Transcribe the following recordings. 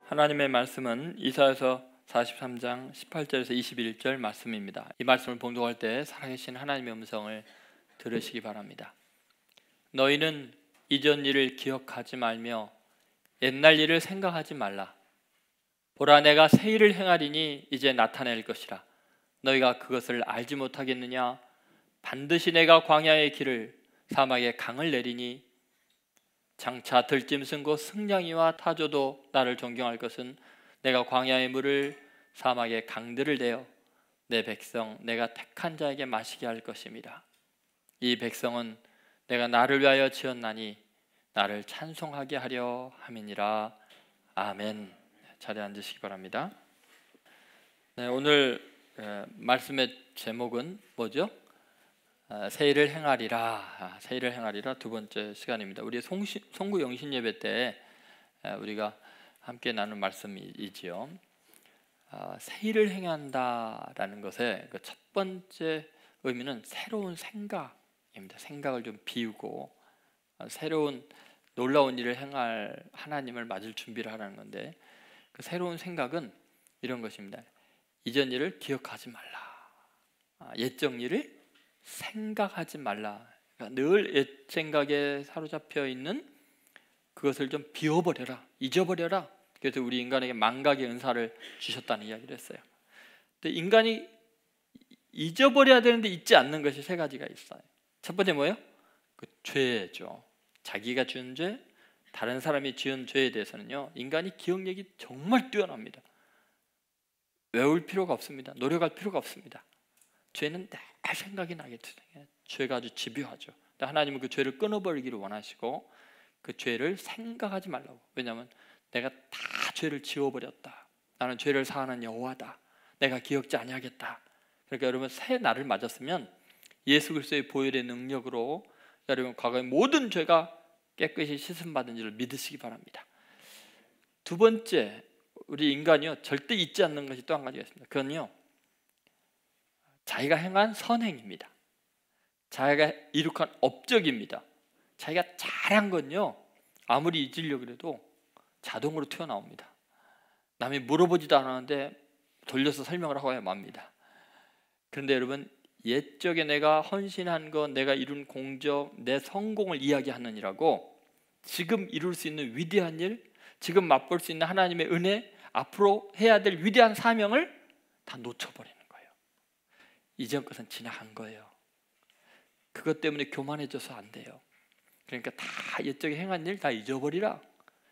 하나님의 말씀은 이사야서 43장 18절에서 21절 말씀입니다. 이 말씀을 봉독할 때 살아계신 하나님의 음성을 들으시기 바랍니다. 너희는 이전 일을 기억하지 말며 옛날 일을 생각하지 말라. 보라, 내가 새 일을 행하리니 이제 나타낼 것이라. 너희가 그것을 알지 못하겠느냐? 반드시 내가 광야의 길을 사막에 강을 내리니 장차 들짐승 곧 승냥이와 타조도 나를 존경할 것은 내가 광야의 물을 사막의 강들을 내어 내 백성 내가 택한 자에게 마시게 할 것입니다. 이 백성은 내가 나를 위하여 지었나니 나를 찬송하게 하려 함이니라. 아멘. 자리에 앉으시기 바랍니다. 네, 오늘 말씀의 제목은 뭐죠? 새 일을 행하리라. 새 일을 행하리라 두 번째 시간입니다. 우리 송구 영신 예배 때 우리가 함께 나눈 말씀이지요. 새 일을 행한다라는 것의 그 첫 번째 의미는 새로운 생각입니다. 생각을 좀 비우고 새로운 놀라운 일을 행할 하나님을 맞을 준비를 하라는 건데, 그 새로운 생각은 이런 것입니다. 이전 일을 기억하지 말라. 옛적 일을 생각하지 말라. 그러니까 늘 옛 생각에 사로잡혀 있는 그것을 좀 비워버려라, 잊어버려라. 그래서 우리 인간에게 망각의 은사를 주셨다는 이야기를 했어요. 근데 인간이 잊어버려야 되는데 잊지 않는 것이 세 가지가 있어요. 첫 번째 뭐예요? 그 죄죠. 자기가 지은 죄, 다른 사람이 지은 죄에 대해서는요, 인간이 기억력이 정말 뛰어납니다. 외울 필요가 없습니다. 노력할 필요가 없습니다. 죄는 내 생각이 나게 돼요. 죄가 아주 집요하죠. 근데 하나님은 그 죄를 끊어버리기를 원하시고 그 죄를 생각하지 말라고. 왜냐하면 내가 다 죄를 지워버렸다. 나는 죄를 사하는 여호와다. 내가 기억지 아니하겠다. 그러니까 여러분, 새 날을 맞았으면 예수 그리스도의 보혈의 능력으로 여러분 과거의 모든 죄가 깨끗이 씻음받은 줄을 믿으시기 바랍니다. 두 번째, 우리 인간이요 절대 잊지 않는 것이 또 한 가지가 있습니다. 그건요, 자기가 행한 선행입니다. 자기가 이룩한 업적입니다. 자기가 잘한 건요, 아무리 잊으려고 해도 자동으로 튀어나옵니다. 남이 물어보지도 않았는데 돌려서 설명을 하고 맙니다. 그런데 여러분, 옛적에 내가 헌신한 것, 내가 이룬 공적, 내 성공을 이야기하느니라고 지금 이룰 수 있는 위대한 일, 지금 맛볼 수 있는 하나님의 은혜, 앞으로 해야 될 위대한 사명을 다 놓쳐버리는 거예요. 이전 것은 지나간 거예요. 그것 때문에 교만해져서 안 돼요. 그러니까 다 옛적에 행한 일 다 잊어버리라.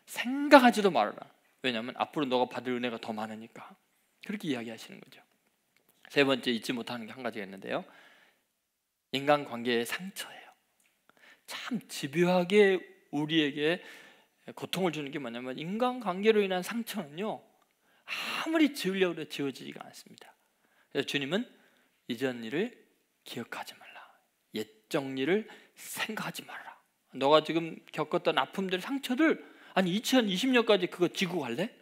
생각하지도 말아라. 왜냐하면 앞으로 너가 받을 은혜가 더 많으니까. 그렇게 이야기하시는 거죠. 세 번째, 잊지 못하는 게 한 가지가 있는데요, 인간관계의 상처예요. 참 집요하게 우리에게 고통을 주는 게 뭐냐면, 인간관계로 인한 상처는요, 아무리 지우려고 해도 지워지지가 않습니다. 그래서 주님은 이전 일을 기억하지 말라. 옛적 일을 생각하지 말라. 너가 지금 겪었던 아픔들, 상처들, 아니 2020년까지 그거 지고 갈래?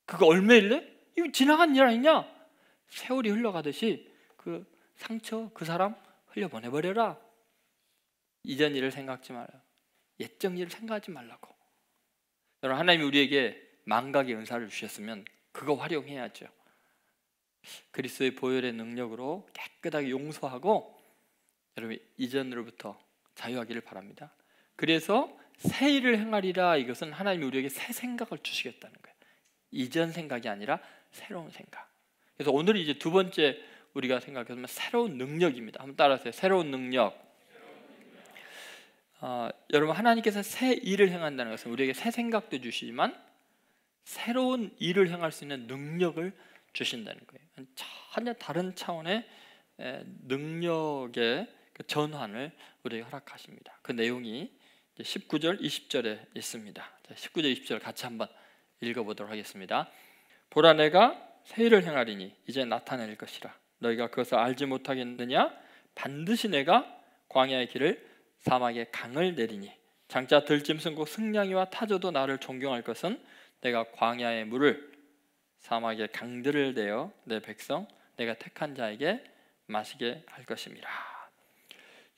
그거 얼마일래? 이거 지나간 일 아니냐? 세월이 흘러가듯이 그 상처, 그 사람 흘려보내버려라. 이전 일을 생각하지 말라. 옛적 일을 생각하지 말라고. 여러분, 하나님이 우리에게 망각의 은사를 주셨으면 그거 활용해야죠. 그리스도의 보혈의 능력으로 깨끗하게 용서하고 여러분 이전으로부터 자유하기를 바랍니다. 그래서 새 일을 행하리라, 이것은 하나님이 우리에게 새 생각을 주시겠다는 거예요. 이전 생각이 아니라 새로운 생각. 그래서 오늘 이제 두 번째 우리가 생각하면 새로운 능력입니다. 한번 따라하세요. 새로운 능력. 여러분, 하나님께서 새 일을 행한다는 것은 우리에게 새 생각도 주시지만 새로운 일을 행할 수 있는 능력을 주신다는 거예요. 전혀 다른 차원의 능력의 전환을 우리에게 허락하십니다. 그 내용이 19절, 20절에 있습니다. 19절, 20절 같이 한번 읽어보도록 하겠습니다. 보라, 내가 새 일을 행하리니 이제 나타낼 것이라. 너희가 그것을 알지 못하겠느냐? 반드시 내가 광야의 길을 사막의 강을 내리니 장차 들짐승 곧 승냥이와 타조도 나를 존경할 것은 내가 광야의 물을 사막의 강들을 내어 내 백성 내가 택한 자에게 마시게 할 것입니다.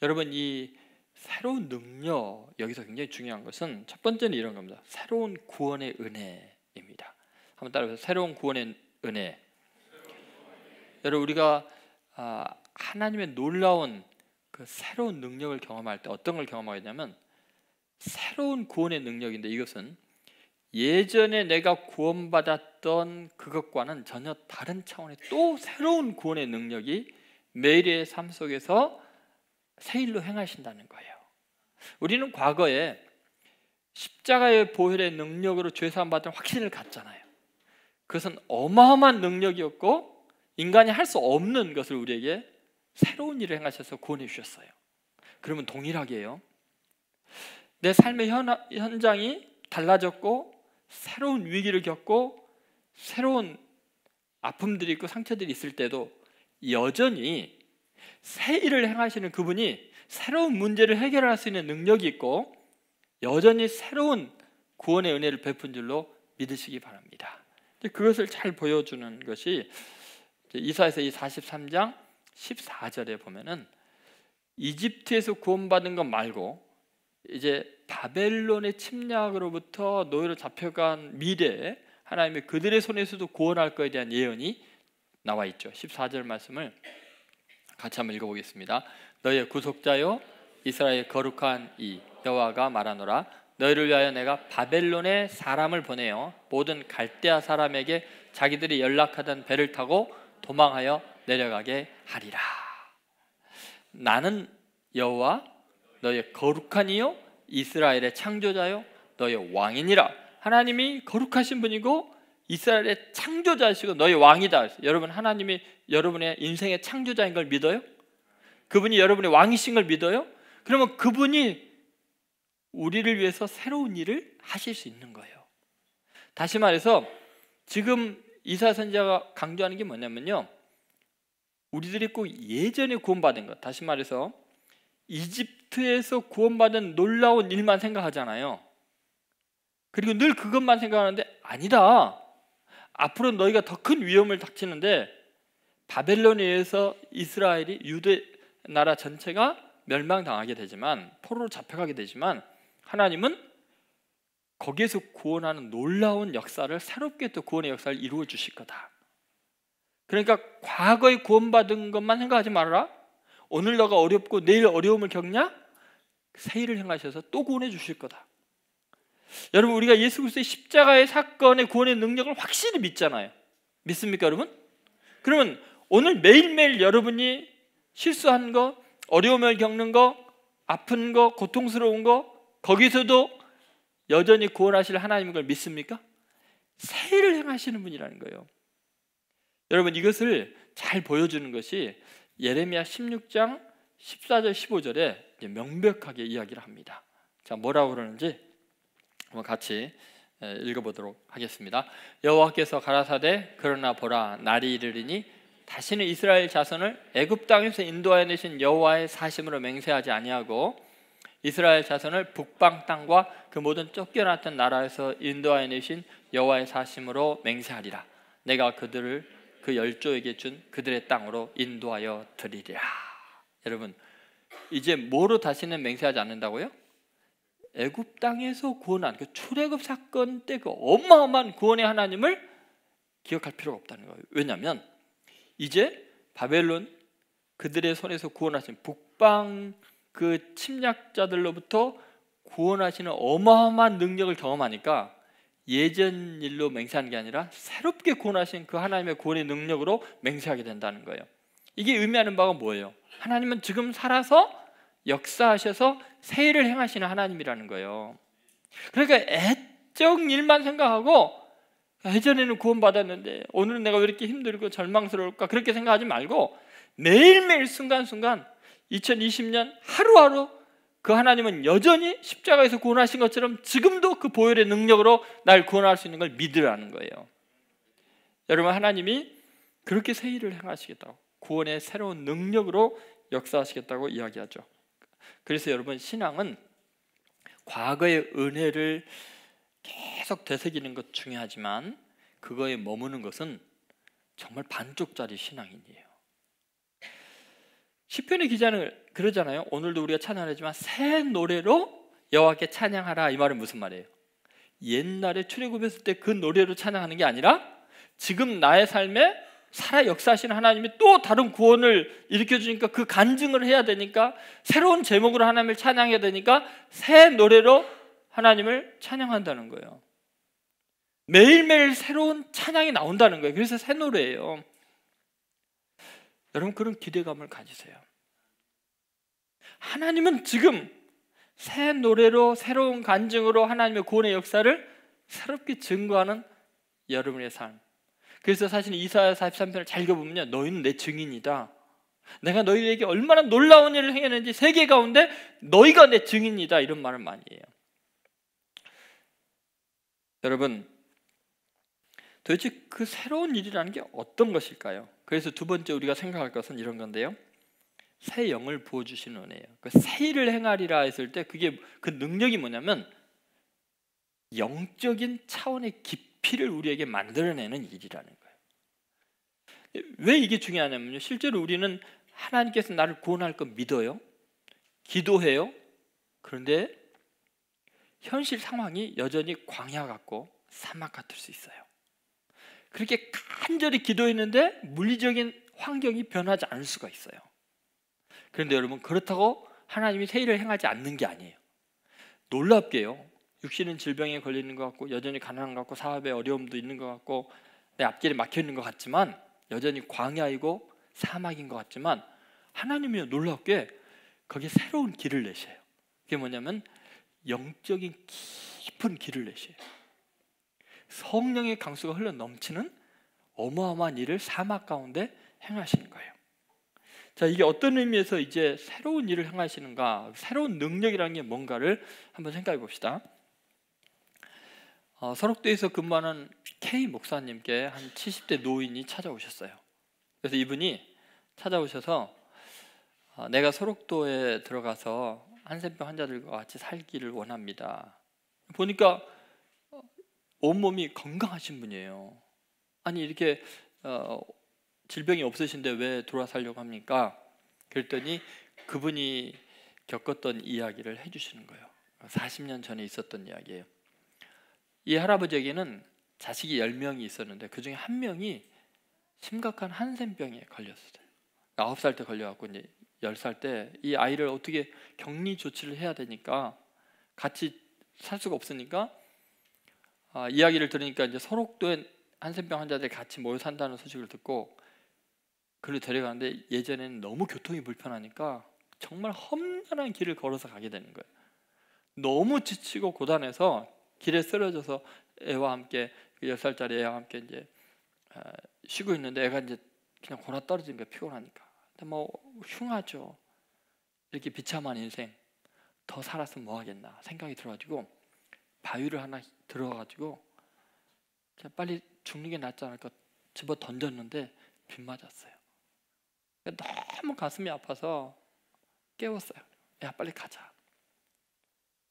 여러분, 이 새로운 능력, 여기서 굉장히 중요한 것은 첫 번째는 이런 겁니다. 새로운 구원의 은혜입니다. 한번 따라해보세요. 새로운 구원의 은혜. 여러분, 우리가 하나님의 놀라운 그 새로운 능력을 경험할 때 어떤 걸 경험하겠냐면, 새로운 구원의 능력인데, 이것은 예전에 내가 구원받았던 그것과는 전혀 다른 차원의 또 새로운 구원의 능력이 매일의 삶 속에서 새 일로 행하신다는 거예요. 우리는 과거에 십자가의 보혈의 능력으로 죄사함 받은 확신을 갖잖아요. 그것은 어마어마한 능력이었고 인간이 할 수 없는 것을 우리에게 새로운 일을 행하셔서 구원해 주셨어요. 그러면 동일하게 해요. 내 삶의 현장이 달라졌고 새로운 위기를 겪고 새로운 아픔들이 있고 상처들이 있을 때도 여전히 새 일을 행하시는 그분이 새로운 문제를 해결할 수 있는 능력이 있고 여전히 새로운 구원의 은혜를 베푼 줄로 믿으시기 바랍니다. 그것을 잘 보여주는 것이 이사야서 43장 14절에 보면은 이집트에서 구원받은 것 말고 이제 바벨론의 침략으로부터 노예로 잡혀간 미래에 하나님이 그들의 손에서도 구원할 것에 대한 예언이 나와 있죠. 14절 말씀을 같이 한번 읽어보겠습니다. 너희의 구속자요 이스라엘의 거룩한 이 여호와가 말하노라. 너희를 위하여 내가 바벨론에 사람을 보내어 모든 갈대아 사람에게 자기들이 연락하던 배를 타고 도망하여 내려가게 하리라. 나는 여호와 너희의 거룩한 이요 이스라엘의 창조자요 너희의 왕이니라. 하나님이 거룩하신 분이고 이스라엘의 창조자이시고 너희 왕이다. 여러분, 하나님이 여러분의 인생의 창조자인 걸 믿어요? 그분이 여러분의 왕이신 걸 믿어요? 그러면 그분이 우리를 위해서 새로운 일을 하실 수 있는 거예요. 다시 말해서 지금 이사야 선지자가 강조하는 게 뭐냐면요, 우리들이 꼭 예전에 구원받은 것, 다시 말해서 이집트에서 구원받은 놀라운 일만 생각하잖아요. 그리고 늘 그것만 생각하는데 아니다. 앞으로 너희가 더 큰 위험을 닥치는데 바벨론에 의해서 이스라엘이 유대 나라 전체가 멸망당하게 되지만, 포로로 잡혀가게 되지만 하나님은 거기에서 구원하는 놀라운 역사를, 새롭게 또 구원의 역사를 이루어 주실 거다. 그러니까 과거에 구원받은 것만 생각하지 말아라. 오늘 너가 어렵고 내일 어려움을 겪냐? 새 일을 행하셔서 또 구원해 주실 거다. 여러분, 우리가 예수 그리스도의 십자가의 사건의 구원의 능력을 확실히 믿잖아요. 믿습니까, 여러분? 그러면 오늘 매일매일 여러분이 실수한 거, 어려움을 겪는 거, 아픈 거, 고통스러운 거, 거기서도 여전히 구원하실 하나님인 걸 믿습니까? 새 일을 행하시는 분이라는 거예요. 여러분, 이것을 잘 보여주는 것이 예레미야 16장 14절 15절에 명백하게 이야기를 합니다. 자, 뭐라고 그러는지 한번 같이 읽어보도록 하겠습니다. 여호와께서 가라사대 그러나 보라, 날이 이르리니 다시는 이스라엘 자손을 애굽 땅에서 인도하여 내신 여호와의 사심으로 맹세하지 아니하고 이스라엘 자손을 북방 땅과 그 모든 쫓겨났던 나라에서 인도하여 내신 여호와의 사심으로 맹세하리라. 내가 그들을 그 열조에게 준 그들의 땅으로 인도하여 드리리라. 여러분, 이제 뭐로 다시는 맹세하지 않는다고요? 애굽 땅에서 구원한 그 출애굽 사건 때 그 어마어마한 구원의 하나님을 기억할 필요가 없다는 거예요. 왜냐하면 이제 바벨론 그들의 손에서 구원하신 북방 그 침략자들로부터 구원하시는 어마어마한 능력을 경험하니까 예전 일로 맹세하는 게 아니라 새롭게 구원하신 그 하나님의 구원의 능력으로 맹세하게 된다는 거예요. 이게 의미하는 바가 뭐예요? 하나님은 지금 살아서 역사하셔서 새 일을 행하시는 하나님이라는 거예요. 그러니까 애적 일만 생각하고 예전에는 구원받았는데 오늘은 내가 왜 이렇게 힘들고 절망스러울까, 그렇게 생각하지 말고 매일매일 순간순간 2020년 하루하루 그 하나님은 여전히 십자가에서 구원하신 것처럼 지금도 그 보혈의 능력으로 날 구원할 수 있는 걸 믿으라는 거예요. 여러분, 하나님이 그렇게 새 일을 행하시겠다고, 구원의 새로운 능력으로 역사하시겠다고 이야기하죠. 그래서 여러분, 신앙은 과거의 은혜를 계속 되새기는 것 중요하지만 그거에 머무는 것은 정말 반쪽짜리 신앙인이에요. 시편의 기자는 그러잖아요. 오늘도 우리가 찬양하지만 새 노래로 여호와께 찬양하라. 이 말은 무슨 말이에요? 옛날에 출애굽했을 때 그 노래로 찬양하는 게 아니라 지금 나의 삶에 살아 역사하시는 하나님이 또 다른 구원을 일으켜 주니까 그 간증을 해야 되니까 새로운 제목으로 하나님을 찬양해야 되니까 새 노래로 하나님을 찬양한다는 거예요. 매일매일 새로운 찬양이 나온다는 거예요. 그래서 새 노래예요. 여러분, 그런 기대감을 가지세요. 하나님은 지금 새 노래로 새로운 간증으로 하나님의 구원의 역사를 새롭게 증거하는 여러분의 삶. 그래서 사실 이사야 43편을 잘 읽어보면요, 너희는 내 증인이다. 내가 너희에게 얼마나 놀라운 일을 행했는지 세계 가운데 너희가 내 증인이다, 이런 말을 많이 해요. 여러분, 도대체 그 새로운 일이라는 게 어떤 것일까요? 그래서 두 번째 우리가 생각할 것은 이런 건데요, 새 영을 부어주시는 은혜예요. 그 새 일을 행하리라 했을 때 그게 그 능력이 뭐냐면 영적인 차원의 깊이를 우리에게 만들어내는 일이라는 거예요. 왜 이게 중요하냐면요, 실제로 우리는 하나님께서 나를 구원할 거 믿어요, 기도해요. 그런데 현실 상황이 여전히 광야 같고 사막 같을 수 있어요. 그렇게 간절히 기도했는데 물리적인 환경이 변하지 않을 수가 있어요. 그런데 여러분, 그렇다고 하나님이 새 일을 행하지 않는 게 아니에요. 놀랍게요, 육신은 질병에 걸리는 것 같고 여전히 가난한 것 같고 사업에 어려움도 있는 것 같고 내 앞길에 막혀 있는 것 같지만 여전히 광야이고 사막인 것 같지만 하나님이 놀랍게 거기에 새로운 길을 내셔요. 그게 뭐냐면 영적인 깊은 길을 내셔요. 성령의 강수가 흘러 넘치는 어마어마한 일을 사막 가운데 행하시는 거예요. 자, 이게 어떤 의미에서 이제 새로운 일을 행하시는가, 새로운 능력이라는 게 뭔가를 한번 생각해 봅시다. 설옥도에서 근무하는 K 목사님께 한 70대 노인이 찾아오셨어요. 그래서 이분이 찾아오셔서 내가 설옥도에 들어가서 한센병 환자들과 같이 살기를 원합니다. 보니까 온몸이 건강하신 분이에요. 아니, 이렇게 질병이 없으신데 왜 돌아 살려고 합니까? 그랬더니 그분이 겪었던 이야기를 해주시는 거예요. 40년 전에 있었던 이야기예요. 이 할아버지에게는 자식이 10명이 있었는데 그 중에 한 명이 심각한 한센병에 걸렸어요. 9살 때 걸려갖고 이제 10살 때 이 아이를 어떻게 격리 조치를 해야 되니까 같이 살 수가 없으니까 이야기를 들으니까 이제 설옥도에 한센병 환자들이 같이 모여 산다는 소식을 듣고 그를 데려가는데 예전에는 너무 교통이 불편하니까 정말 험난한 길을 걸어서 가게 되는 거예요. 너무 지치고 고단해서 길에 쓰러져서 애와 함께, 그 10살짜리 애와 함께 이제 쉬고 있는데 애가 이제 그냥 골아 떨어진 거예요, 피곤하니까. 근데 뭐 흉하죠. 이렇게 비참한 인생 더 살았으면 뭐 하겠나 생각이 들어가지고 바위를 하나 들어가가지고 그냥 빨리 죽는 게 낫지 않을까 집어 던졌는데 빗 맞았어요. 너무 가슴이 아파서 깨웠어요. 야, 빨리 가자.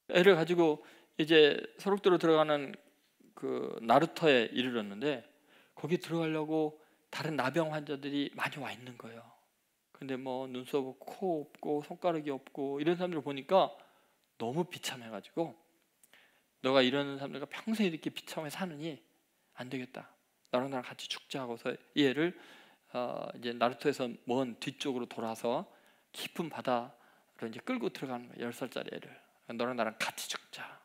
애를 가지고 이제 설옥도로 들어가는 그 나루터에 이르렀는데 거기 들어가려고 다른 나병 환자들이 많이 와 있는 거예요. 근데 뭐 눈썹 없고 코 없고 손가락이 없고 이런 사람들을 보니까 너무 비참해가지고 너가 이런 사람들과 평생 이렇게 비참하게 사느니 안 되겠다. 너랑 나랑 같이 죽자 하고서 이 애를 이제 나루토에서 먼 뒤쪽으로 돌아서 깊은 바다로 이제 끌고 들어가는 거예요. 10살짜리 애를. 너랑 나랑 같이 죽자.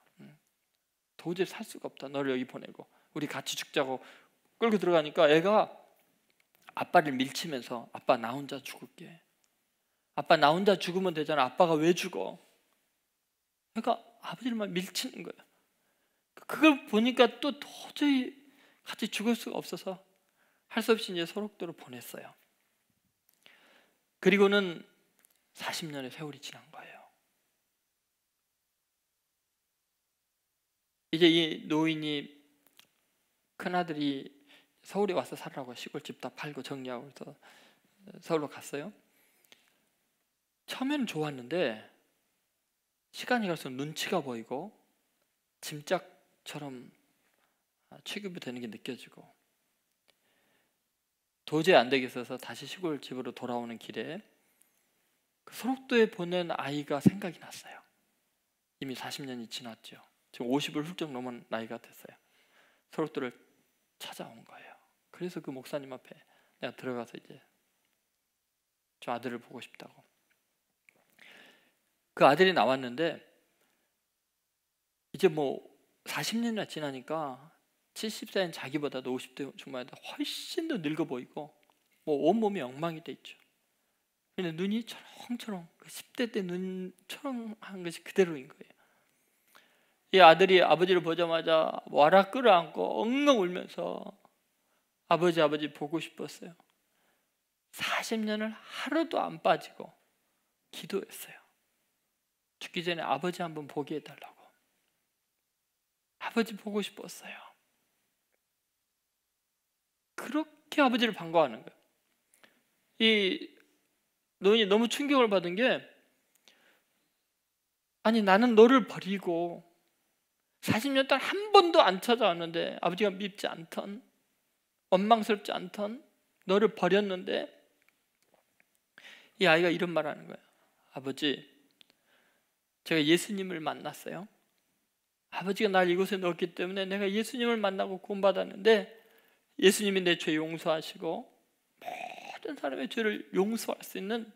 도저히 살 수가 없다. 너를 여기 보내고 우리 같이 죽자고 끌고 들어가니까 애가 아빠를 밀치면서 아빠 나 혼자 죽을게. 아빠 나 혼자 죽으면 되잖아. 아빠가 왜 죽어? 그러니까 아버지를 밀치는 거예요. 그걸 보니까 또 도저히 같이 죽을 수가 없어서 할 수 없이 이제 설옥도로 보냈어요. 그리고는 40년의 세월이 지난 거예요. 이제 이 노인이 큰아들이 서울에 와서 살라고 시골 집 다 팔고 정리하고 해서 서울로 갔어요. 처음에는 좋았는데 시간이 갈수록 눈치가 보이고 짐짝처럼 취급이 되는 게 느껴지고 도저히 안 되겠어서 다시 시골 집으로 돌아오는 길에 그 설옥도에 보낸 아이가 생각이 났어요. 이미 40년이 지났죠. 지금 50을 훌쩍 넘은 나이가 됐어요. 서로들을 찾아온 거예요. 그래서 그 목사님 앞에 내가 들어가서 이제 저 아들을 보고 싶다고. 그 아들이 나왔는데 이제 뭐 40년이나 지나니까 70세인 자기보다도 50대 중반에도 훨씬 더 늙어 보이고 뭐 온몸이 엉망이 돼 있죠. 근데 눈이 초롱초롱, 그 10대 때 눈처럼 한 것이 그대로인 거예요. 이 아들이 아버지를 보자마자 와락 끌어안고 엉엉 울면서 아버지 보고 싶었어요. 40년을 하루도 안 빠지고 기도했어요. 죽기 전에 아버지 한번 보게 해달라고. 아버지 보고 싶었어요. 그렇게 아버지를 반가워하는 거예요. 이 노인이 너무 충격을 받은 게, 아니 나는 너를 버리고 40년 동안 한 번도 안 찾아왔는데, 아버지가 밉지 않던, 원망스럽지 않던 너를 버렸는데, 이 아이가 이런 말 하는 거예요. 아버지, 제가 예수님을 만났어요. 아버지가 날 이곳에 넣었기 때문에 내가 예수님을 만나고 구원받았는데, 예수님이 내 죄 용서하시고 모든 사람의 죄를 용서할 수 있는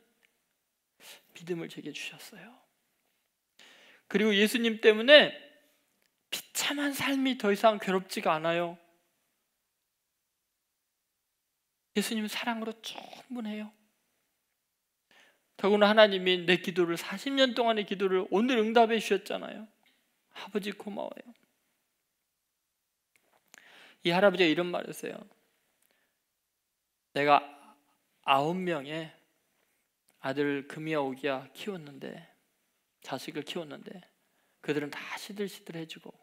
믿음을 제게 주셨어요. 그리고 예수님 때문에 비참한 삶이 더 이상 괴롭지가 않아요. 예수님은 사랑으로 충분해요. 더구나 하나님이 내 기도를, 40년 동안의 기도를 오늘 응답해 주셨잖아요. 아버지 고마워요. 이 할아버지가 이런 말을 했어요. 내가 9명의 아들 금이야 오기야 키웠는데, 자식을 키웠는데 그들은 다 시들시들해지고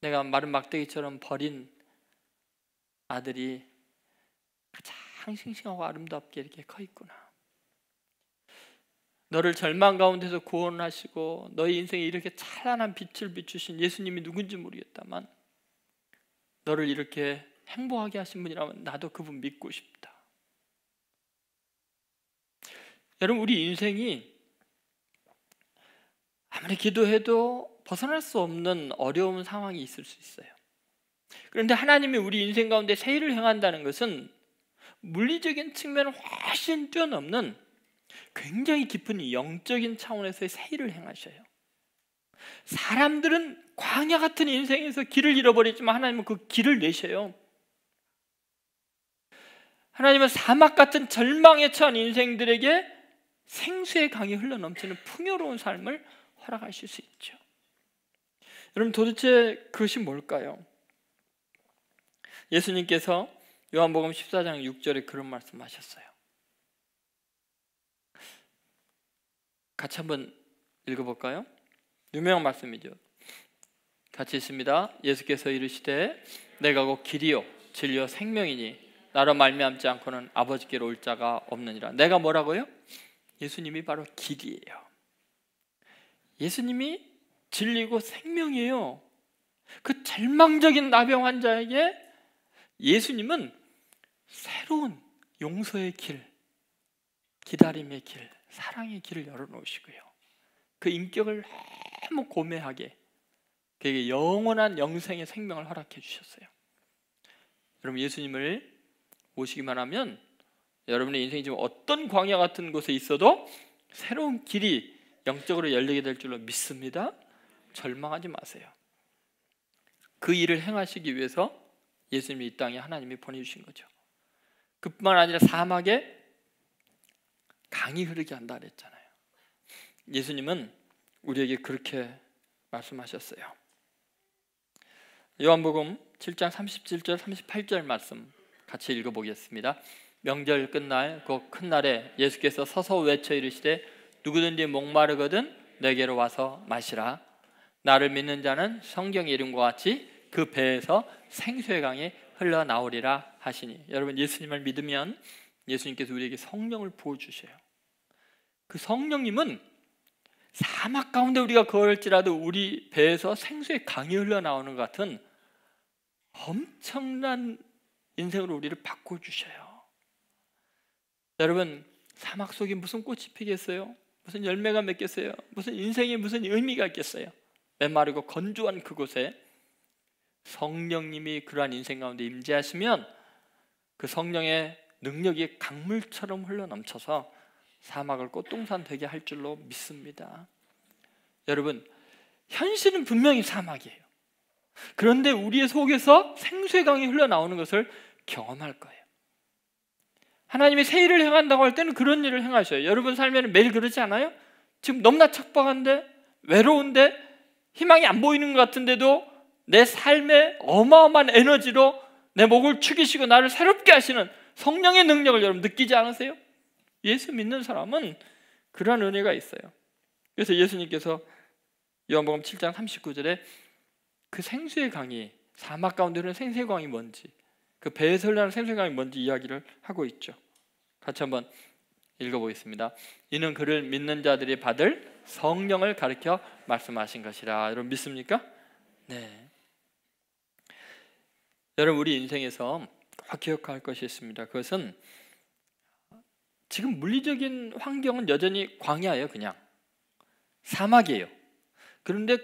내가 마른 막대기처럼 버린 아들이 가장 싱싱하고 아름답게 이렇게 커 있구나. 너를 절망 가운데서 구원하시고 너의 인생에 이렇게 찬란한 빛을 비추신 예수님이 누군지 모르겠다만, 너를 이렇게 행복하게 하신 분이라면 나도 그분 믿고 싶다. 여러분, 우리 인생이 아무리 기도해도 벗어날 수 없는 어려운 상황이 있을 수 있어요. 그런데 하나님이 우리 인생 가운데 새 일을 행한다는 것은 물리적인 측면을 훨씬 뛰어넘는 굉장히 깊은 영적인 차원에서의 새 일을 행하셔요. 사람들은 광야 같은 인생에서 길을 잃어버리지만 하나님은 그 길을 내셔요. 하나님은 사막 같은 절망에 처한 인생들에게 생수의 강이 흘러넘치는 풍요로운 삶을 허락하실 수 있죠. 여러분, 도대체 그것이 뭘까요? 예수님께서 요한복음 14장 6절에 그런 말씀하셨어요. 같이 한번 읽어볼까요? 유명한 말씀이죠. 같이 있습니다. 예수께서 이르시되 내가 곧 길이요 진리요 생명이니 나로 말미암지 않고는 아버지께로 올 자가 없느니라. 내가 뭐라고요? 예수님이 바로 길이에요. 예수님이 진리고 생명이에요. 그 절망적인 나병 환자에게 예수님은 새로운 용서의 길, 기다림의 길, 사랑의 길을 열어놓으시고요, 그 인격을 너무 고매하게 그에게 영원한 영생의 생명을 허락해 주셨어요. 여러분, 예수님을 모시기만 하면 여러분의 인생이 지금 어떤 광야 같은 곳에 있어도 새로운 길이 영적으로 열리게 될 줄로 믿습니다. 절망하지 마세요. 그 일을 행하시기 위해서 예수님이 이 땅에 하나님이 보내주신 거죠. 그뿐만 아니라 사막에 강이 흐르게 한다 그랬잖아요. 예수님은 우리에게 그렇게 말씀하셨어요. 요한복음 7장 37절 38절 말씀 같이 읽어보겠습니다. 명절 끝날 곧 큰 날에 예수께서 서서 외쳐 이르시되 누구든지 목마르거든 내게로 와서 마시라. 나를 믿는 자는 성경의 이름과 같이 그 배에서 생수의 강이 흘러나오리라 하시니. 여러분, 예수님을 믿으면 예수님께서 우리에게 성령을 부어주셔요. 그 성령님은 사막 가운데 우리가 걸을지라도 우리 배에서 생수의 강이 흘러나오는 것 같은 엄청난 인생으로 우리를 바꿔주셔요. 여러분, 사막 속에 무슨 꽃이 피겠어요? 무슨 열매가 맺겠어요? 무슨 인생에 무슨 의미가 있겠어요? 메마르고 건조한 그곳에 성령님이 그러한 인생 가운데 임재하시면 그 성령의 능력이 강물처럼 흘러넘쳐서 사막을 꽃동산 되게 할 줄로 믿습니다. 여러분, 현실은 분명히 사막이에요. 그런데 우리의 속에서 생수의 강이 흘러나오는 것을 경험할 거예요. 하나님이 새 일을 행한다고 할 때는 그런 일을 행하셔요. 여러분 삶에는 매일 그러지 않아요? 지금 너무나 척박한데, 외로운데, 희망이 안 보이는 것 같은데도 내 삶에 어마어마한 에너지로 내 목을 축이시고 나를 새롭게 하시는 성령의 능력을 여러분 느끼지 않으세요? 예수 믿는 사람은 그런 은혜가 있어요. 그래서 예수님께서 요한복음 7장 39절에 그 생수의 강이, 사막 가운데 흐르는 생수의 강이 뭔지, 그 배에서 흘러나는 생수의 강이 뭔지 이야기를 하고 있죠. 같이 한번 읽어보겠습니다. 이는 그를 믿는 자들이 받을 성령을 가르쳐 말씀하신 것이라. 여러분 믿습니까? 네. 여러분 우리 인생에서 꼭 기억할 것이 있습니다. 그것은 지금 물리적인 환경은 여전히 광야예요. 그냥 사막이에요. 그런데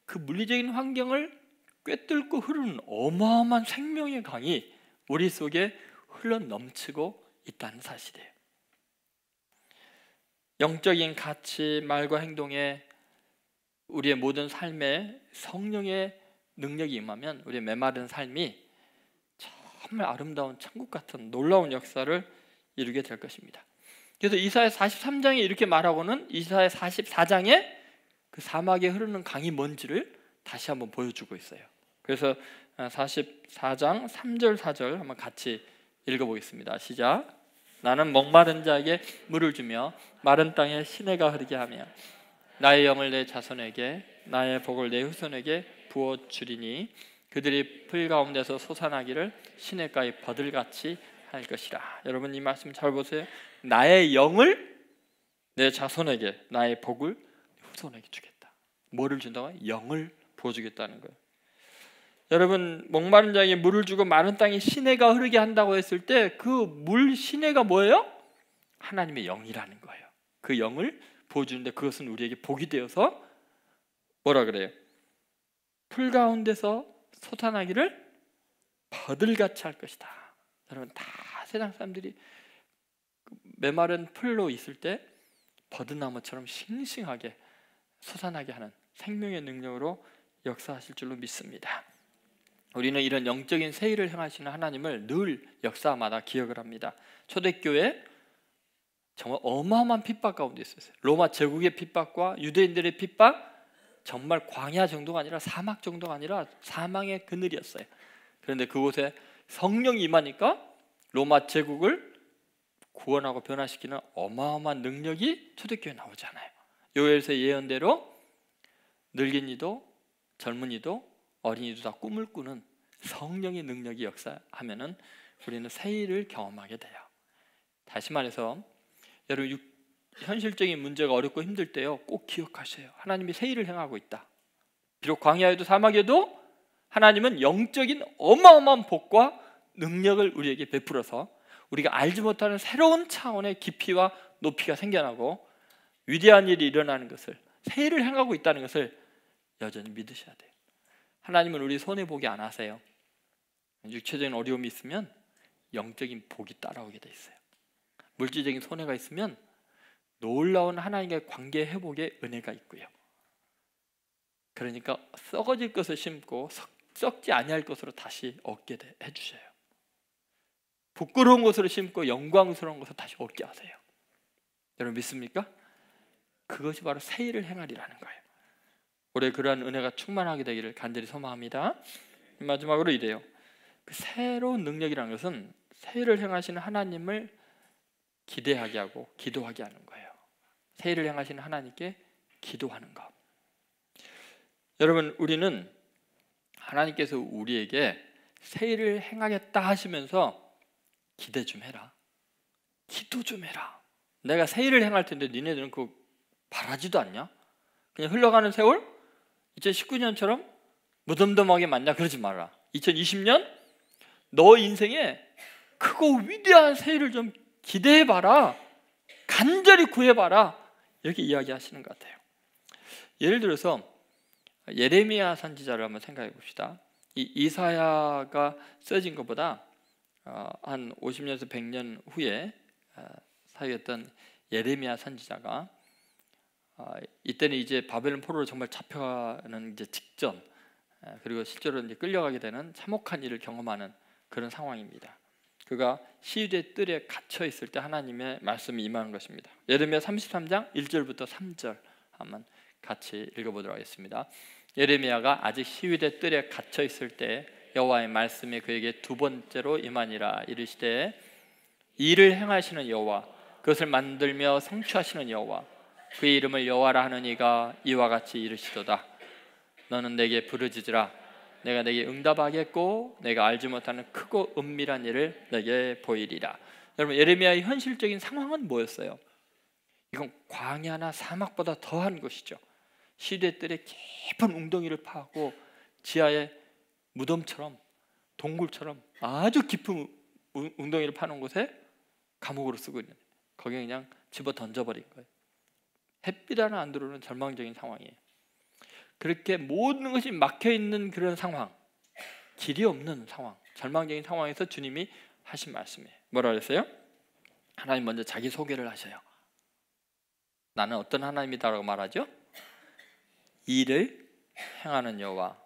그 물리적인 환경을 꿰뚫고 흐르는 어마어마한 생명의 강이 우리 속에 흘러넘치고 있다는 사실이에요. 영적인 가치, 말과 행동에 우리의 모든 삶에 성령의 능력이 임하면 우리의 메마른 삶이 정말 아름다운 천국 같은 놀라운 역사를 이루게 될 것입니다. 그래서 이사야 43장에 이렇게 말하고는 이사야 44장에 그 사막에 흐르는 강이 뭔지를 다시 한번 보여주고 있어요. 그래서 44장 3절 4절 한번 같이 읽어보겠습니다. 시작. 나는 목마른 자에게 물을 주며 마른 땅에 시내가 흐르게 하며 나의 영을 내 자손에게 나의 복을 내 후손에게 부어 주리니 그들이 풀 가운데서 솟아나기를 시냇가의 버들같이 할 것이라. 여러분 이 말씀 잘 보세요. 나의 영을 내 자손에게, 나의 복을 후손에게 주겠다. 뭐를 준다고? 영을 부어주겠다는 거예요. 여러분 목마른 자에게 물을 주고 마른 땅에 시내가 흐르게 한다고 했을 때 그 물 시내가 뭐예요? 하나님의 영이라는 거예요. 그 영을 부어주는데 그것은 우리에게 복이 되어서 뭐라 그래요? 풀 가운데서 솟아나기를 버들같이 할 것이다. 여러분 다 세상 사람들이 메마른 풀로 있을 때 버드나무처럼 싱싱하게 솟아나게 하는 생명의 능력으로 역사하실 줄로 믿습니다. 우리는 이런 영적인 새 일을 행하시는 하나님을 늘 역사마다 기억을 합니다. 초대교회 정말 어마어마한 핍박 가운데 있었어요. 로마 제국의 핍박과 유대인들의 핍박, 정말 광야 정도가 아니라 사막 정도가 아니라 사망의 그늘이었어요. 그런데 그곳에 성령이 임하니까 로마 제국을 구원하고 변화시키는 어마어마한 능력이 초대교회에 나오잖아요. 요엘서의 예언대로 늙은이도 젊은이도 어린이도 다 꿈을 꾸는 성령의 능력이 역사하면은 우리는 새 일을 경험하게 돼요. 다시 말해서 여러분 현실적인 문제가 어렵고 힘들 때요 꼭 기억하세요. 하나님이 새 일을 행하고 있다. 비록 광야에도 사막에도 하나님은 영적인 어마어마한 복과 능력을 우리에게 베풀어서 우리가 알지 못하는 새로운 차원의 깊이와 높이가 생겨나고 위대한 일이 일어나는 것을, 새 일을 행하고 있다는 것을 여전히 믿으셔야 돼요. 하나님은 우리 손해보기 안 하세요. 육체적인 어려움이 있으면 영적인 복이 따라오게 돼 있어요. 물질적인 손해가 있으면 놀라운 하나님과의 관계 회복의 은혜가 있고요. 그러니까 썩어질 것을 심고 썩지 아니할 것으로 다시 얻게 해주셔요. 부끄러운 것으로 심고 영광스러운 것을 다시 얻게 하세요. 여러분 믿습니까? 그것이 바로 새 일을 행하리라는 거예요. 올해 그러한 은혜가 충만하게 되기를 간절히 소망합니다. 마지막으로 이래요. 그 새로운 능력이라는 것은 새 일을 행하시는 하나님을 기대하게 하고 기도하게 하는 거예요. 새 일을 행하시는 하나님께 기도하는 것. 여러분 우리는 하나님께서 우리에게 새 일을 행하겠다 하시면서 기대 좀 해라, 기도 좀 해라. 내가 새 일을 행할 텐데 니네들은 그거 바라지도 않냐? 그냥 흘러가는 세월 2019년처럼 무덤덤하게 맞냐? 그러지 마라. 2020년 너 인생에 크고 위대한 새 일을 좀 기대해봐라, 간절히 구해봐라, 이렇게 이야기하시는 것 같아요. 예를 들어서 예레미야 선지자를 한번 생각해 봅시다. 이 이사야가 써진 것보다 한 50년에서 100년 후에 사역했던 예레미야 선지자가 이때는 이제 바벨론 포로로 정말 잡혀가는 이제 직전, 그리고 실제로 이제 끌려가게 되는 참혹한 일을 경험하는 그런 상황입니다. 그가 시위대 뜰에 갇혀 있을 때 하나님의 말씀이 임하는 것입니다. 예레미야 33장 1절부터 3절 한번 같이 읽어보도록 하겠습니다. 예레미야가 아직 시위대 뜰에 갇혀 있을 때 여호와의 말씀이 그에게 두 번째로 임하니라. 이르시되 이를 행하시는 여호와, 그것을 만들며 성취하시는 여호와, 그의 이름을 여호와라 하는 이가 이와 같이 이르시도다. 너는 내게 부르짖으라. 내가 내게 응답하겠고 내가 알지 못하는 크고 은밀한 일을 내게 보이리라. 여러분, 예레미야의 현실적인 상황은 뭐였어요? 이건 광야나 사막보다 더한 것이죠. 시대들의 깊은 웅덩이를 파고 지하에 무덤처럼, 동굴처럼 아주 깊은 웅덩이를 파는 곳에 감옥으로 쓰고 있는, 거기에 그냥 집어 던져버린 거예요. 햇빛 하나 안 들어오는 절망적인 상황이에요. 그렇게 모든 것이 막혀있는 그런 상황, 길이 없는 상황, 절망적인 상황에서 주님이 하신 말씀이에요. 뭐라 그랬어요? 하나님 먼저 자기 소개를 하셔요. 나는 어떤 하나님이다라고 말하죠? 일을 행하는 여호와,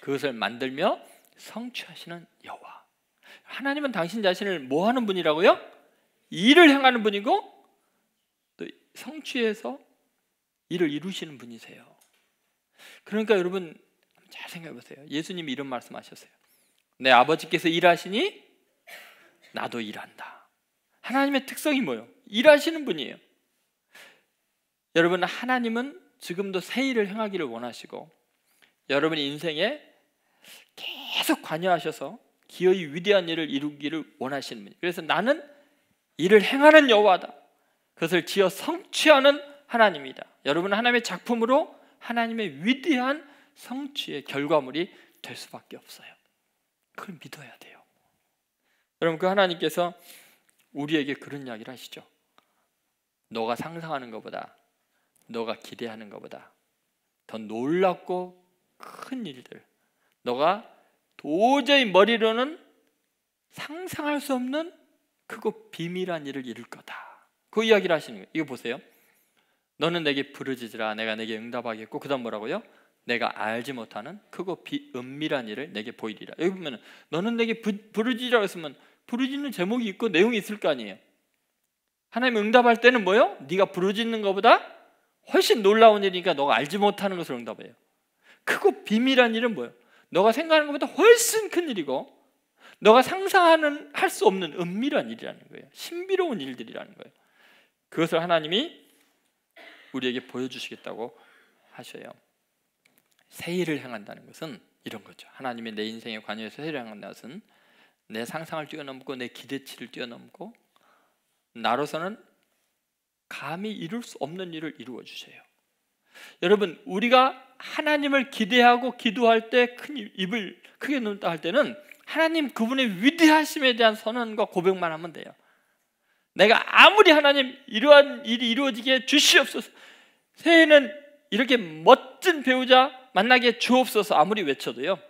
그것을 만들며 성취하시는 여호와. 하나님은 당신 자신을 뭐 하는 분이라고요? 일을 행하는 분이고 또 성취해서 일을 이루시는 분이세요. 그러니까 여러분 잘 생각해 보세요. 예수님이 이런 말씀하셨어요. 내 아버지께서 일하시니 나도 일한다. 하나님의 특성이 뭐예요? 일하시는 분이에요. 여러분, 하나님은 지금도 새 일을 행하기를 원하시고 여러분 인생에 계속 관여하셔서 기어이 위대한 일을 이루기를 원하시는 분이에요. 그래서 나는 일을 행하는 여호와다. 그것을 지어 성취하는 하나님이다. 여러분은 하나님의 작품으로 하나님의 위대한 성취의 결과물이 될 수밖에 없어요. 그걸 믿어야 돼요. 여러분, 그 하나님께서 우리에게 그런 이야기를 하시죠. 너가 상상하는 것보다, 너가 기대하는 것보다 더 놀랍고 큰 일들, 너가 도저히 머리로는 상상할 수 없는 크고 비밀한 일을 이룰 거다. 그 이야기를 하시는 거예요. 이거 보세요. 너는 내게 부르짖으라. 내가 내게 응답하겠고, 그 다음 뭐라고요? 내가 알지 못하는 크고 은밀한 일을 내게 보이리라. 여기 보면 너는 내게 부르짖으라고 했으면 부르짖는 제목이 있고 내용이 있을 거 아니에요. 하나님 응답할 때는 뭐예요? 네가 부르짖는 것보다 훨씬 놀라운 일이니까 너가 알지 못하는 것을 응답해요. 크고 비밀한 일은 뭐예요? 너가 생각하는 것보다 훨씬 큰 일이고 너가 상상하는 할 수 없는 은밀한 일이라는 거예요. 신비로운 일들이라는 거예요. 그것을 하나님이 우리에게 보여주시겠다고 하셔요. 새 일을 행한다는 것은 이런 거죠. 하나님의 내 인생에 관여해서 새 일을 행한다는 것은 내 상상을 뛰어넘고 내 기대치를 뛰어넘고 나로서는 감히 이룰 수 없는 일을 이루어 주세요. 여러분, 우리가 하나님을 기대하고 기도할 때 큰 입을 크게 눈다 할 때는 하나님 그분의 위대하심에 대한 선언과 고백만 하면 돼요. 내가 아무리 하나님 이러한 일이 이루어지게 주시옵소서, 새해에는 이렇게 멋진 배우자 만나게 주옵소서 아무리 외쳐도요,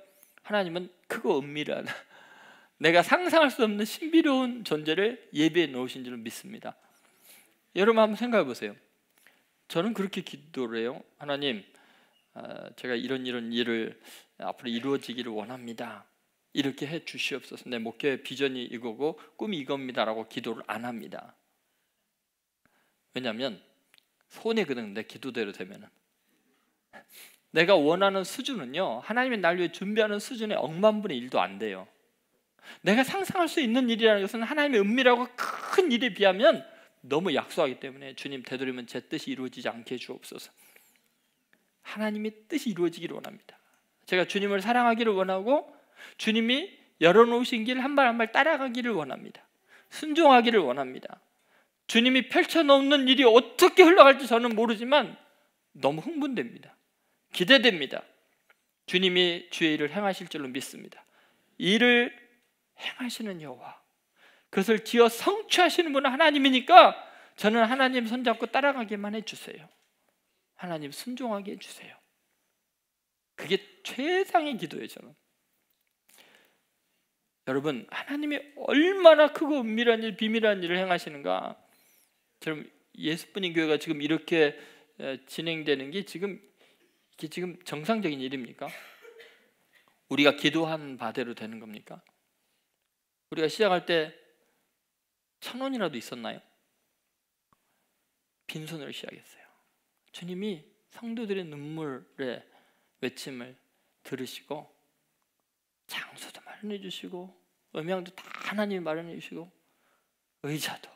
하나님은 크고 은밀한 내가 상상할 수 없는 신비로운 존재를 예비해 놓으신 줄을 믿습니다. 여러분 한번 생각해 보세요. 저는 그렇게 기도를 해요. 하나님, 제가 이런 일을 앞으로 이루어지기를 원합니다. 이렇게 해 주시옵소서. 내 목표의 비전이 이거고 꿈이 이겁니다라고 기도를 안 합니다. 왜냐하면 손해거든. 내 기도대로 되면은 내가 원하는 수준은요, 하나님이 날 위해 준비하는 수준의 억만분의 1도 안 돼요. 내가 상상할 수 있는 일이라는 것은 하나님의 은밀하고 큰 일에 비하면 너무 약소하기 때문에 주님, 되도록이면 제 뜻이 이루어지지 않게 해주옵소서. 하나님의 뜻이 이루어지기를 원합니다. 제가 주님을 사랑하기를 원하고 주님이 열어놓으신 길 한 발 한 발 따라가기를 원합니다. 순종하기를 원합니다. 주님이 펼쳐놓는 일이 어떻게 흘러갈지 저는 모르지만 너무 흥분됩니다. 기대됩니다. 주님이 주의 일을 행하실 줄로 믿습니다. 일을 행하시는 여호와, 그것을 지어 성취하시는 분은 하나님이니까 저는 하나님 손잡고 따라가기만 해주세요. 하나님 순종하게 해주세요. 그게 최상의 기도예요. 저는 여러분, 하나님이 얼마나 크고 은밀한 일, 비밀한 일을 행하시는가. 저는 예수뿐인 교회가 지금 이렇게 진행되는 게 지금 정상적인 일입니까? 우리가 기도한 바대로 되는 겁니까? 우리가 시작할 때 1,000원이라도 있었나요? 빈손으로 시작했어요. 주님이 성도들의 눈물의 외침을 들으시고 장소도 마련해 주시고 음향도 다 하나님이 마련해 주시고 의자도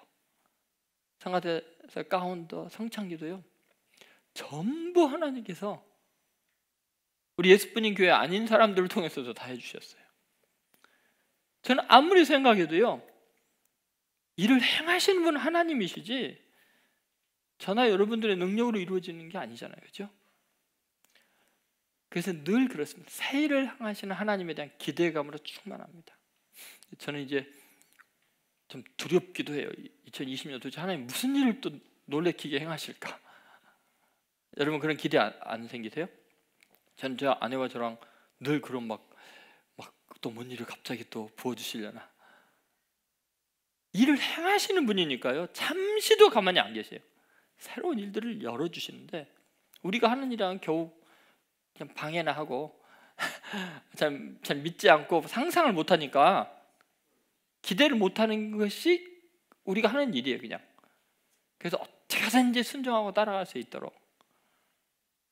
성가대에서 가운도 성창기도요 전부 하나님께서 우리 예수뿐인 교회 아닌 사람들을 통해서도 다 해주셨어요. 저는 아무리 생각해도요 일을 행하시는 분은 하나님이시지 저나 여러분들의 능력으로 이루어지는 게 아니잖아요. 그렇죠? 그래서 늘 그렇습니다. 새 일을 행하시는 하나님에 대한 기대감으로 충만합니다. 저는 이제 좀 두렵기도 해요. 2020년 도대체 하나님 무슨 일을 또 놀래키게 행하실까? 여러분 그런 기대 안 생기세요? 저는 제 아내와 저랑 늘 그런 막 또 뭔 일을 갑자기 또 부어주시려나. 일을 행하시는 분이니까요. 잠시도 가만히 안 계세요. 새로운 일들을 열어주시는데 우리가 하는 일은 겨우 그냥 방해나 하고 잘 믿지 않고 상상을 못하니까 기대를 못하는 것이 우리가 하는 일이에요. 그냥. 그래서 어떻게 해서든지 순종하고 따라갈 수 있도록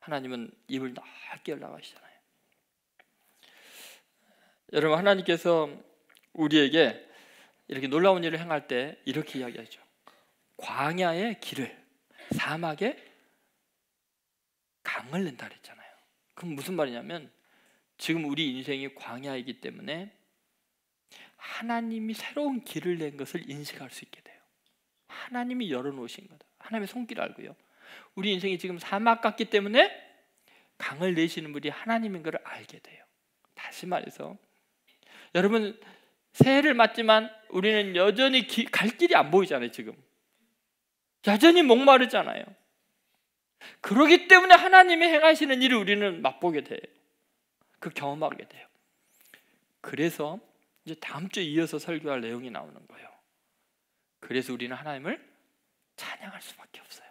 하나님은 입을 넓게 열어가시잖아요. 여러분 하나님께서 우리에게 이렇게 놀라운 일을 행할 때 이렇게 이야기하죠. 광야의 길을 사막에 강을 낸다 그랬잖아요. 그럼 무슨 말이냐면 지금 우리 인생이 광야이기 때문에 하나님이 새로운 길을 낸 것을 인식할 수 있게 돼요. 하나님이 열어놓으신 거다. 하나님의 손길 알고요. 우리 인생이 지금 사막 같기 때문에 강을 내시는 분이 하나님인 것을 알게 돼요. 다시 말해서 여러분 새해를 맞지만 우리는 여전히 갈 길이 안 보이잖아요. 지금 여전히 목마르잖아요. 그렇기 때문에 하나님이 행하시는 일을 우리는 맛보게 돼요. 그 경험하게 돼요. 그래서 이제 다음 주에 이어서 설교할 내용이 나오는 거예요. 그래서 우리는 하나님을 찬양할 수밖에 없어요.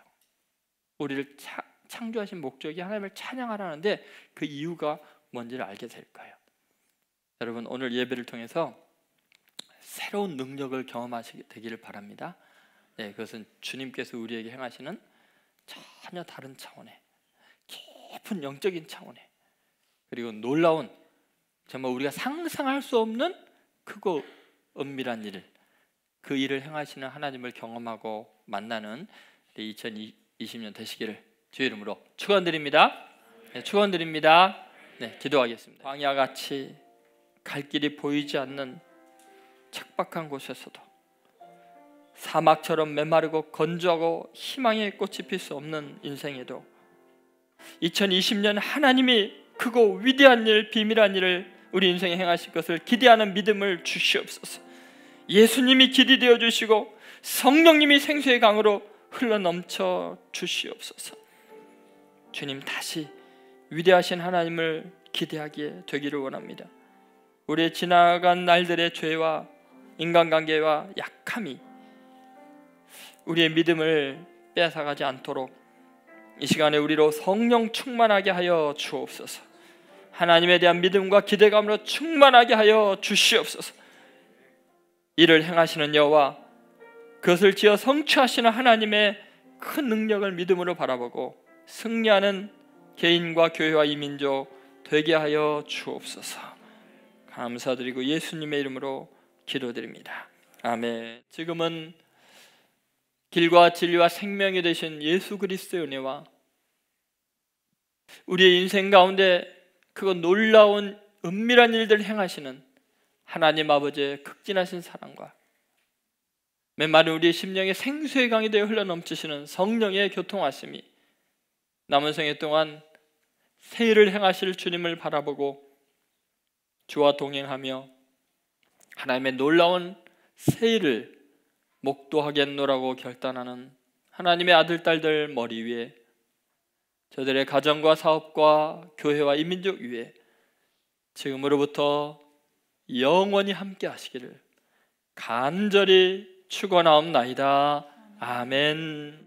우리를 창조하신 목적이 하나님을 찬양하라는데 그 이유가 뭔지를 알게 될 거예요. 여러분 오늘 예배를 통해서 새로운 능력을 경험하시게 되기를 바랍니다. 네, 그것은 주님께서 우리에게 행하시는 전혀 다른 차원의 깊은 영적인 차원의 그리고 놀라운 정말 우리가 상상할 수 없는 크고 은밀한 일, 그 일을 행하시는 하나님을 경험하고 만나는 2020년 되시기를 주의 이름으로 축원드립니다. 네, 축원드립니다. 네, 기도하겠습니다. 광야같이 갈 길이 보이지 않는 척박한 곳에서도 사막처럼 메마르고 건조하고 희망의 꽃이 필 수 없는 인생에도 2020년 하나님이 크고 위대한 일, 비밀한 일을 우리 인생에 행하실 것을 기대하는 믿음을 주시옵소서. 예수님이 길이 되어 주시고 성령님이 생수의 강으로 흘러넘쳐 주시옵소서. 주님 다시 위대하신 하나님을 기대하게 되기를 원합니다. 우리의 지나간 날들의 죄와 인간관계와 약함이 우리의 믿음을 빼앗아가지 않도록 이 시간에 우리로 성령 충만하게 하여 주옵소서. 하나님에 대한 믿음과 기대감으로 충만하게 하여 주시옵소서. 이를 행하시는 여호와 그것을 지어 성취하시는 하나님의 큰 능력을 믿음으로 바라보고 승리하는 개인과 교회와 이민족 되게 하여 주옵소서. 감사드리고 예수님의 이름으로 기도드립니다. 아멘. 지금은 길과 진리와 생명이 되신 예수 그리스도의 은혜와 우리의 인생 가운데 그거 놀라운 은밀한 일들을 행하시는 하나님 아버지의 극진하신 사랑과 메마른 우리의 심령에 생수의 강이 되어 흘러넘치시는 성령의 교통하심이 남은 생애 동안 새 일을 행하실 주님을 바라보고 주와 동행하며 하나님의 놀라운 새 일을 목도하겠노라고 결단하는 하나님의 아들, 딸들 머리 위에 저들의 가정과 사업과 교회와 이 민족 위에 지금으로부터 영원히 함께 하시기를 간절히 축원하옵나이다. 아멘.